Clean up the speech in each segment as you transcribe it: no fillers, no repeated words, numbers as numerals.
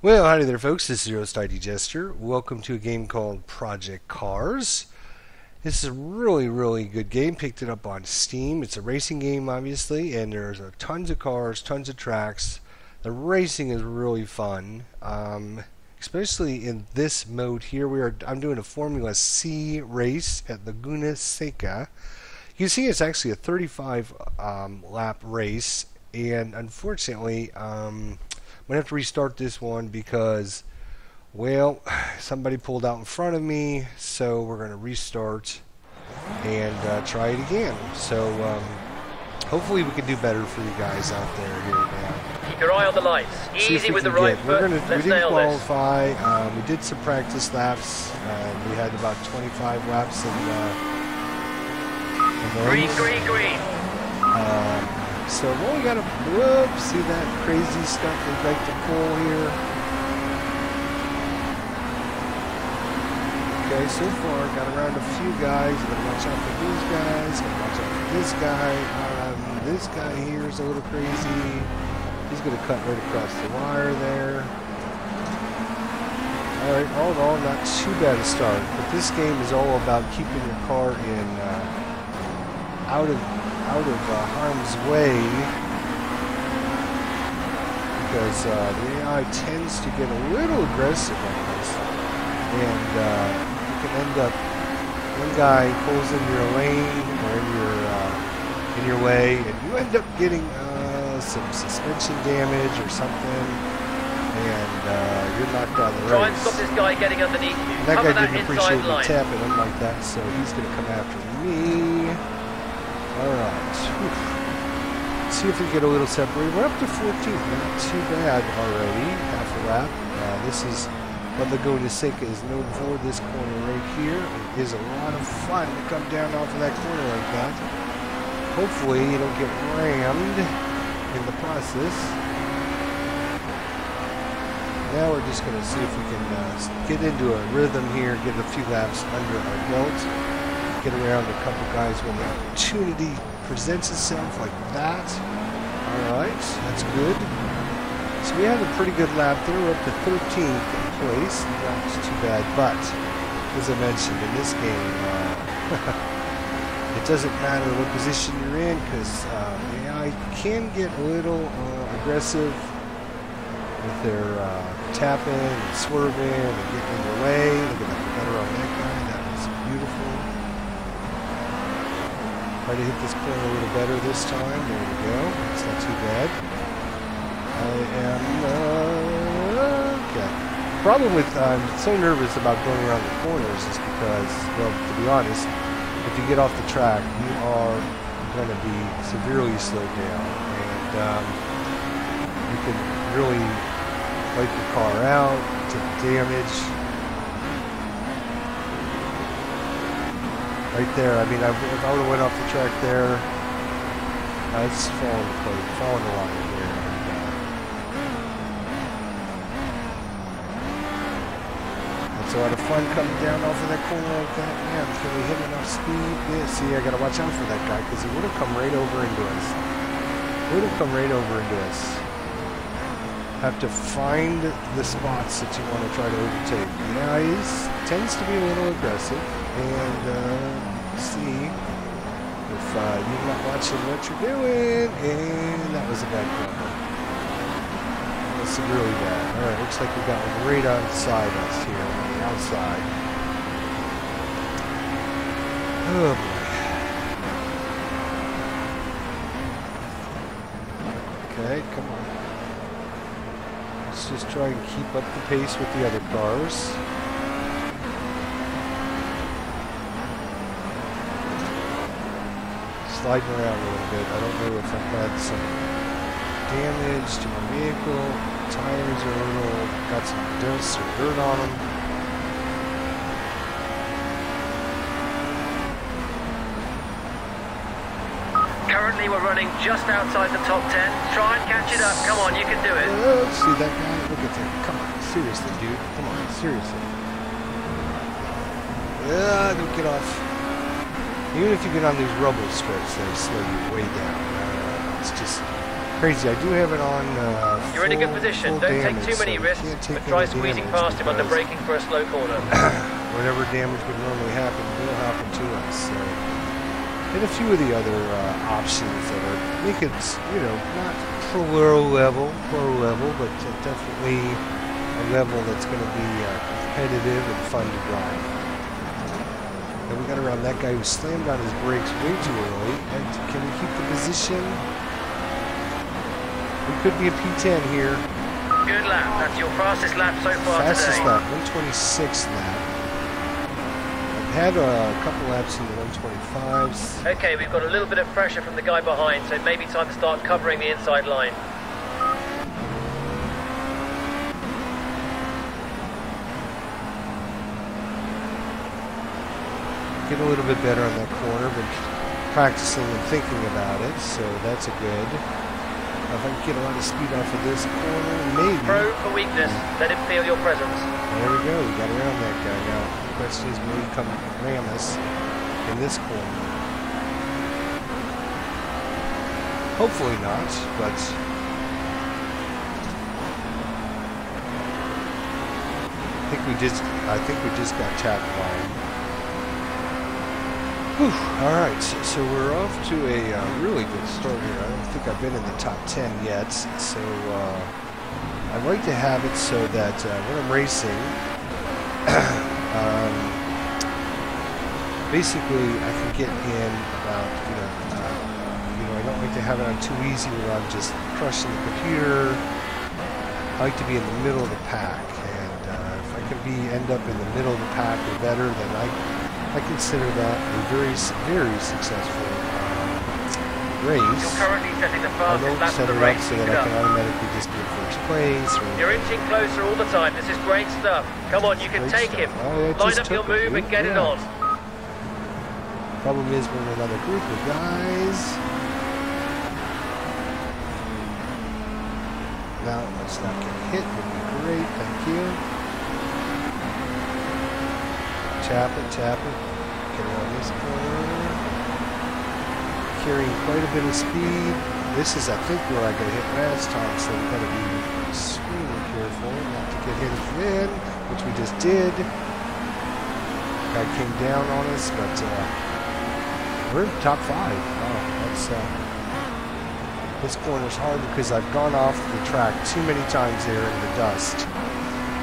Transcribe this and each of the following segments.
Well, howdy there, folks. This is your host, ID Jester. Welcome to a game called Project Cars. This is a really good game. Picked it up on Steam. It's a racing game, obviously, and there's tons of cars, tons of tracks. The racing is really fun, especially in this mode here. I'm doing a Formula C race at Laguna Seca. You can see it's actually a 35 lap race, and unfortunately, I'm going to have to restart this one because, well, somebody pulled out in front of me, so we're going to restart and try it again. So hopefully we can do better for you guys out there here now. Keep your eye on the lights. Easy with the right foot. We didn't qualify. We did some practice laps. We had about 25 laps in the race. Green. So we only got to see that crazy stuff we like to pull here. Okay, so far got around a few guys. Gotta watch out for these guys. Gotta watch out for this guy. This guy here is a little crazy. He's gonna cut right across the wire there. All right, all in all, not too bad a start. But this game is all about keeping your car in out of harm's way, because the AI tends to get a little aggressive on this, and you can end up, one guy pulls in your lane or in your way, and you end up getting some suspension damage or something, and you're knocked out of the race. Try and stop this guy getting underneath you. That guy didn't appreciate me tapping him like that, so he's going to come after me. Alright, see if we get a little separated. We're up to 14th, not too bad already, half a lap. This is what Laguna Seca is known for, this corner right here. It is a lot of fun to come down off of that corner like that. Hopefully you don't get rammed in the process. Now we're just going to see if we can get into a rhythm here, get a few laps under our belt. Get around a couple guys when the opportunity presents itself like that. Alright, that's good. So we had a pretty good lap there. We're up to 13th place. Not too bad, but as I mentioned, in this game, it doesn't matter what position you're in, because the AI can get a little aggressive with their tapping and swerving and getting in your way. Look at that, better on that guy. That was beautiful. Try to hit this corner a little better this time. There we go. It's not too bad. I am okay. Problem with I'm so nervous about going around the corners is because, well, to be honest, if you get off the track, you are going to be severely slowed down, and you can really wipe your car out, take damage. Right there, I mean, if I would have went off the track there, it's falling the line here. That's a lot of fun coming down off of that corner like that. Man, can we hit enough speed? Yeah, see, I gotta watch out for that guy, because he would have come right over into us. Have to find the spots that you want to try to overtake. Yeah, he tends to be a little aggressive, and see if you're not watching what you're doing, and that was a bad corner. That's really bad. Alright, looks like we got one right outside us here, on the outside. Oh boy. Okay, come on. Let's just try and keep up the pace with the other cars. Sliding around a little bit. I don't know if I've had some damage to my vehicle. Tires are a little, got some dust or dirt on them. Currently we're running just outside the top 10. Try and catch it up. Come on, you can do it. Let's see that guy. Look at that. Come on. Seriously, dude. Come on. Seriously. Don't get off. Even if you get on these rubble strips, they slow you way down. It's just Crazy. I do have it on. You're in a good position. Don't take too many risks, but try squeezing past him under braking for a slow corner. Whatever damage would normally happen will happen to us. So. And a few of the other options that are make it, you know, not pro level, but definitely a level that's going to be competitive and fun to drive. And we got around that guy who slammed on his brakes way too early. And can we keep the position? We could be a P10 here. Good lap. That's your fastest lap so far Fastest today. lap, 126 lap. I've had a couple laps in the 125s. Okay, we've got a little bit of pressure from the guy behind, so maybe time to start covering the inside line. Get a little bit better on that corner, but practicing and thinking about it, so that's a good. If I can get a lot of speed off of this corner, maybe. Pro for weakness. Let him feel your presence. There we go. We got around that guy now. The question is, will he come ram us in this corner? Hopefully not, but I think we just got tapped by him. Whew. All right, so we're off to a really good start here. I don't think I've been in the top 10 yet, so I'd like to have it so that when I'm racing, basically I can get in about, I don't like to have it on too easy where I'm just crushing the computer. I like to be in the middle of the pack, and if I can end up in the middle of the pack or better, then I consider that a very, very successful race. You're currently setting the I fastest don't lap set of the it up race. so that I can automatically just be in first place. Or You're inching closer all the time. This is great stuff. Come on, you can take him. Oh, Line up your move and get it on. Problem is we're in another group of guys. Now let's not get hit. Would be great. Thank you. Tap it. Get around this corner. Carrying quite a bit of speed. This is, I think, where I got hit last time, so we've got to be extremely careful not to get hit again, which we just did. Guy came down on us, but we're in the top 5. Wow, that's this corner's hard because I've gone off the track too many times there in the dust.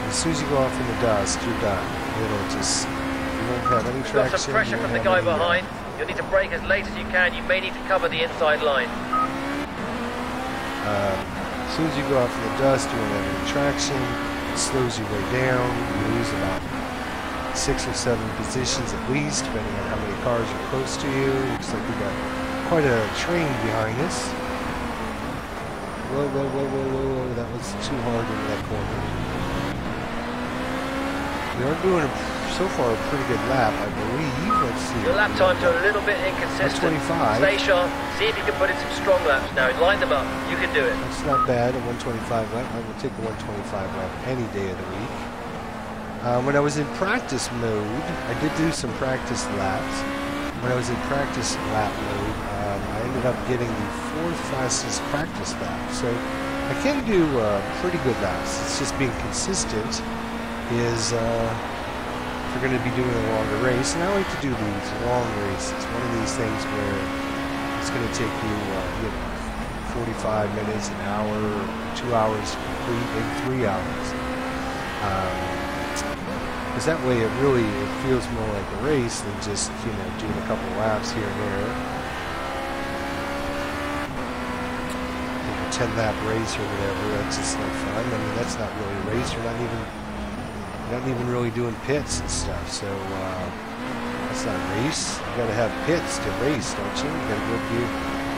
As soon as you go off in the dust, you're done. It'll just. You won't have any traction. Got some pressure from the guy behind. You'll need to brake as late as you can. You may need to cover the inside line. As soon as you go off in the dust, you won't have any traction. It slows you way down. You lose about 6 or 7 positions at least, depending on how many cars are close to you. Looks like we got quite a train behind us. Whoa. That was too hard into that corner. We are doing so far a pretty good lap, I believe. Let's see. Your lap times are a little bit inconsistent. 125. Stay sharp. See if you can put in some strong laps now. Line them up. You can do it. That's not bad. A 125 lap. I will take a 125 lap any day of the week. When I was in practice mode, I did do some practice laps. When I was in practice lap mode, I ended up getting the 4th fastest practice lap. So I can do pretty good laps. It's just being consistent is if you're going to be doing a longer race. And I like to do these long races. One of these things where it's going to take you, 45 minutes, an hour, 2 hours to complete, maybe 3 hours. Because that way it feels more like a race than just, doing a couple laps here and there. 10-lap race or whatever, that's just no fun. I mean, that's not really a race. You're not even really doing pits and stuff. So that's not a race. You got to have pits to race, don't you? You got to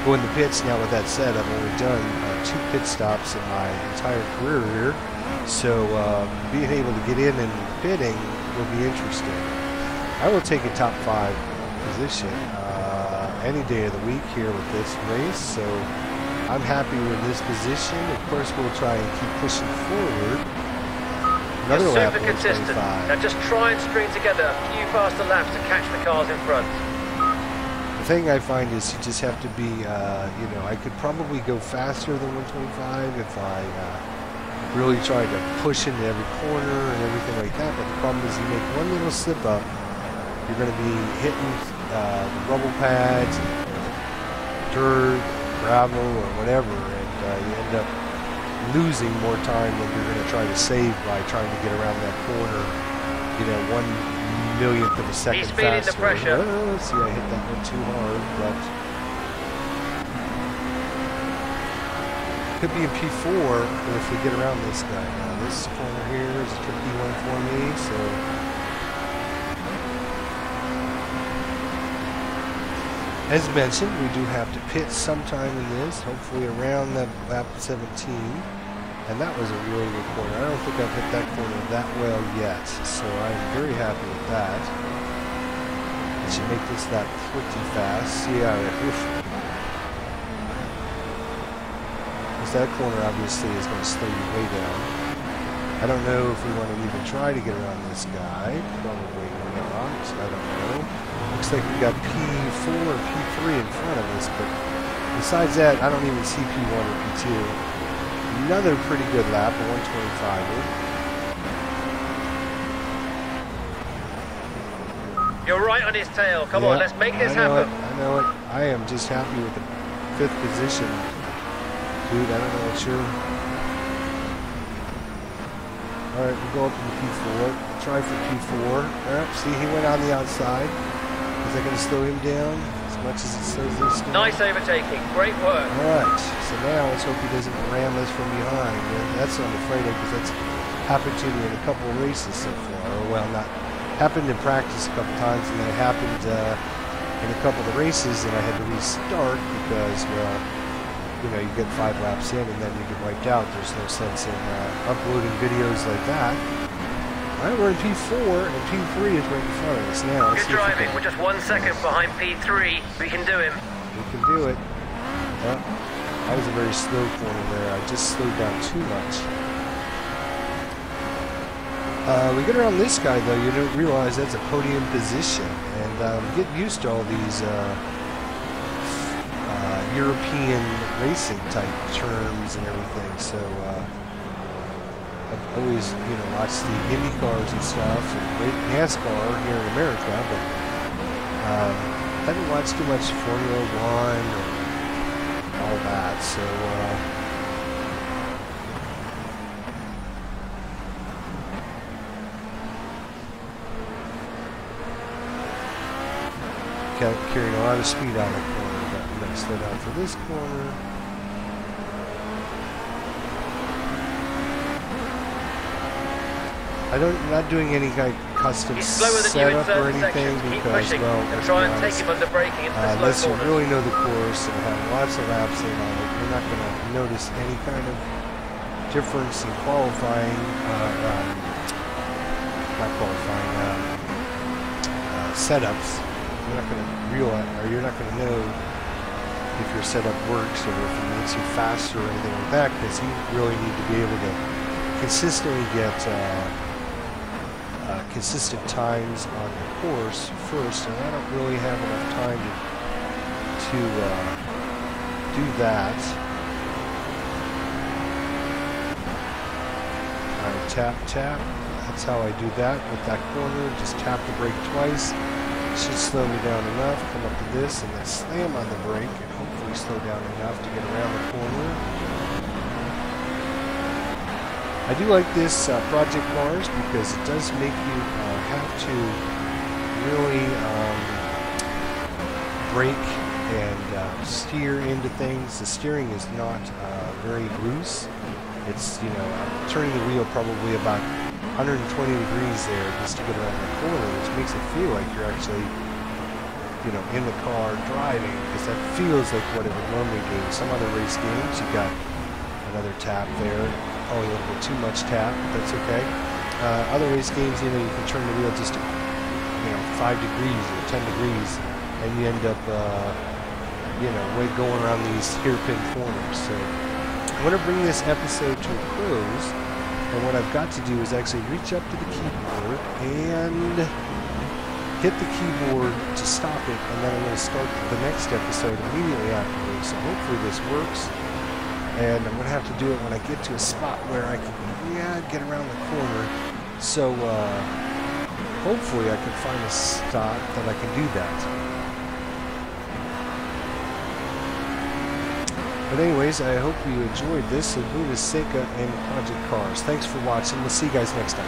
go in the pits. Now, with that said, I've only done 2 pit stops in my entire career here. So being able to get in and pitting will be interesting. I will take a top 5 position any day of the week here with this race. So I'm happy with this position. Of course, we'll try and keep pushing forward. Another You're lap, super consistent. 125. Now just try and string together a few faster laps to catch the cars in front. The thing I find is you just have to be, you know, I could probably go faster than 125 if I really tried to push into every corner and everything like that. But the problem is you make one little slip up, you're going to be hitting the rubble pads, dirt, gravel, or whatever, and you end up losing more time than you're going to try to save by trying to get around that corner, you know, 1/1,000,000th of a second He's feeling faster. the pressure. Oh, see, I hit that one too hard, but could be in P4 if we get around this guy. Now, this corner here is a tricky one for me, so as mentioned, we do have to pit sometime in this, hopefully around that lap 17. And that was a really good corner. I don't think I've hit that corner that well yet, so I'm very happy with that. It should make this lap pretty fast. Yeah, because that corner obviously is going to slow you way down. I don't know if we want to even try to get around this guy. Probably not. I don't know. Looks like we got P4 or P3 in front of us, but besides that, I don't even see P1 or P2. Another pretty good lap, a 125er. You're right on his tail. Come on, let's make this happen. I know it. I am just happy with the 5th position. Dude, I don't know what you're... Alright, we'll go up into P4. Try for P4. Alright, see, he went on the outside. Is that going to slow him down as much as it slows this down? Nice overtaking. Great work. Alright, so now let's hope he doesn't ram us from behind. And that's what I'm afraid of, because that's happened to me in a couple of races so far. Or, well, not happened in practice a couple times, and then it happened in a couple of the races, and I had to restart because, well, you know, you get 5 laps in and then you get wiped out. There's no sense in uploading videos like that. Alright, we're in P4, and P3 is right in front of us now. Good driving. We're just 1 second behind P3. We can do him. We can do it. That was a very slow corner there. I just slowed down too much. We get around this guy, though, you don't realize that's a podium position. And get used to all these European racing type terms and everything. So I've always, you know, watched the Indy cars and stuff, and NASCAR here in America, but haven't watched too much Formula One and all that. So carrying a lot of speed out of the corner, but I'm going to slow down for this corner. I'm not doing any kind of custom setup or anything because, well, try and take him under braking into the unless slow you corners. really know the course and have lots of laps in on it, you're not going to notice any kind of difference in qualifying, setups. You're not going to realize, or you're not going to know if your setup works or if it makes you faster or anything like that, because you really need to be able to consistently get consistent times on the course first, and I don't really have enough time to do that. Alright, tap, tap. That's how I do that with that corner. Just tap the brake twice. It should slow me down enough. Come up to this and then slam on the brake and hopefully slow down enough to get around the corner. I do like this Project Cars because it does make you have to really brake and steer into things. The steering is not very loose. It's, you know, I'm turning the wheel probably about 120 degrees there just to get around the corner, which makes it feel like you're actually, you know, in the car driving, because that feels like what it would normally do. Some other race games, you got another tap there. Probably a little bit too much tap, but that's okay. Other race games, you know, you can turn the wheel just, you know, 5 degrees or 10 degrees, and you end up, you know, going around these hairpin corners. So I'm going to bring this episode to a close, and what I've got to do is actually reach up to the keyboard and hit the keyboard to stop it, and then I'm going to start the next episode immediately afterwards. So hopefully this works. And I'm going to have to do it when I get to a spot where I can, get around the corner. So hopefully I can find a spot that I can do that. But anyways, I hope you enjoyed this Laguna Seca and Project Cars. Thanks for watching. We'll see you guys next time.